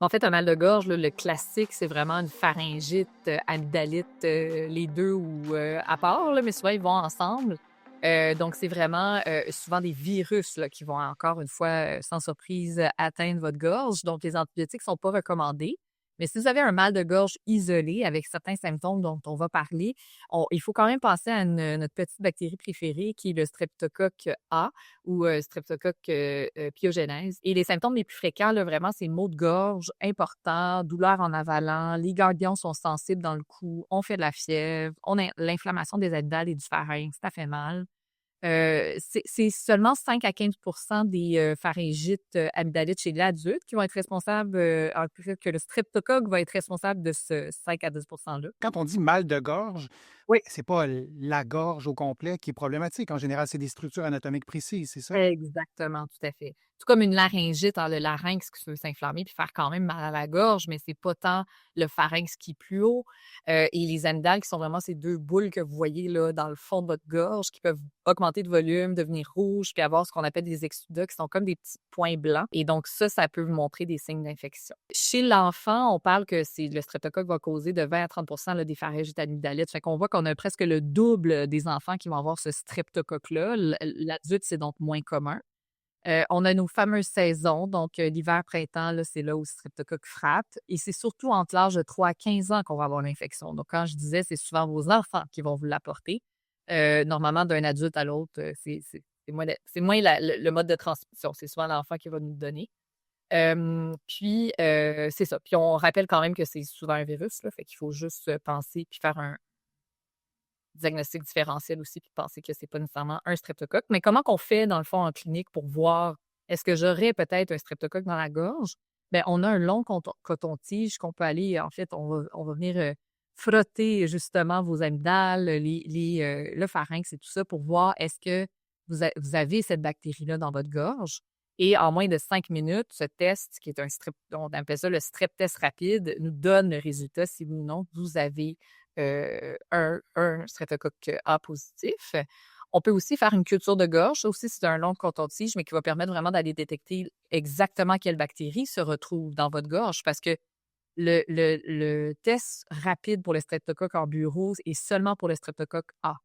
En fait, un mal de gorge, là, le classique, c'est vraiment une pharyngite, amygdalite, les 2 ou à part, là, mais souvent, ils vont ensemble. Donc c'est vraiment, souvent des virus, là, qui vont encore une fois, sans surprise, atteindre votre gorge. Donc les antibiotiques sont pas recommandés. Mais si vous avez un mal de gorge isolé avec certains symptômes dont on va parler, il faut quand même penser à notre petite bactérie préférée qui est le streptocoque A ou streptocoque pyogénèse. Et les symptômes les plus fréquents, là, vraiment, c'est maux de gorge importants, douleurs en avalant, les ganglions sont sensibles dans le cou, on fait de la fièvre, on a l'inflammation des amygdales et du pharynx, ça fait mal. C'est seulement 5 à 15 des, pharyngites, amygdalites chez l'adulte qui vont être responsables, alors que le streptocoque va être responsable de ce 5 à 10 là. Quand on dit mal de gorge, Oui. c'est pas la gorge au complet qui est problématique. En général, c'est des structures anatomiques précises, c'est ça? Exactement, tout à fait. Tout comme une laryngite, hein, le larynx qui peut s'inflammer puis faire quand même mal à la gorge, mais c'est pas tant le pharynx qui est plus haut, et les amygdales qui sont vraiment ces 2 boules que vous voyez là dans le fond de votre gorge qui peuvent augmenter de volume, devenir rouges, puis avoir ce qu'on appelle des exsudats qui sont comme des petits points blancs et donc ça peut vous montrer des signes d'infection. Chez l'enfant, on parle que c'est le streptocoque va causer de 20 à 30 là, des pharyngites amygdalites. Fait qu'on voit qu'on a presque le double des enfants qui vont avoir ce streptocoque-là. L'adulte, c'est donc moins commun. On a nos fameuses saisons, donc l'hiver, printemps, là, c'est là où le streptocoque frappe et c'est surtout entre l'âge de 3 à 15 ans qu'on va avoir l'infection. Donc quand je disais, c'est souvent vos enfants qui vont vous l'apporter. Normalement, d'un adulte à l'autre, c'est moins le mode de transmission. C'est souvent l'enfant qui va nous le donner. Puis, c'est ça. Puis on rappelle quand même que c'est souvent un virus, là, fait qu'il faut juste, penser puis faire un diagnostic différentiel aussi, puis penser que c'est pas nécessairement un streptocoque. Mais comment qu'on fait, dans le fond, en clinique pour voir est-ce que j'aurais peut-être un streptocoque dans la gorge? Bien, on a un long coton-tige qu'on peut aller en fait, on va venir, frotter justement vos amygdales, le pharynx et tout ça pour voir est-ce que vous avez cette bactérie-là dans votre gorge et en moins de 5 minutes, ce test qui est on appelle ça le strep test rapide, nous donne le résultat si oui ou non vous avez un streptocoque A positif. On peut aussi faire une culture de gorge. Ça aussi, c'est un long coton-tige, mais qui va permettre vraiment d'aller détecter exactement quelle bactérie se retrouve dans votre gorge parce que le test rapide pour le streptocoque en bureau est seulement pour le streptocoque A.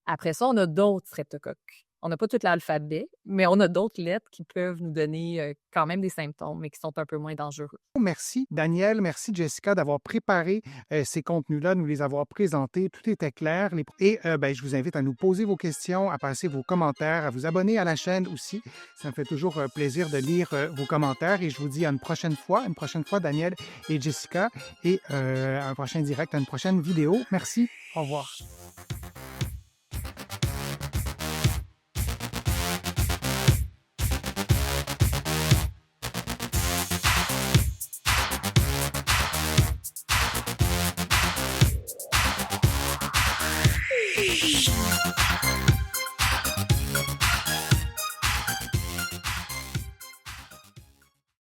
Après ça, on a d'autres streptocoques. On n'a pas tout l'alphabet, mais on a d'autres lettres qui peuvent nous donner, quand même des symptômes, mais qui sont un peu moins dangereux. Merci Daniel, merci Jessica d'avoir préparé ces contenus-là, de nous les avoir présentés. Tout était clair. Ben, je vous invite à nous poser vos questions, à passer vos commentaires, à vous abonner à la chaîne aussi. Ça me fait toujours plaisir de lire vos commentaires et je vous dis à une prochaine fois Daniel et Jessica et un prochain direct, à une prochaine vidéo. Merci, au revoir.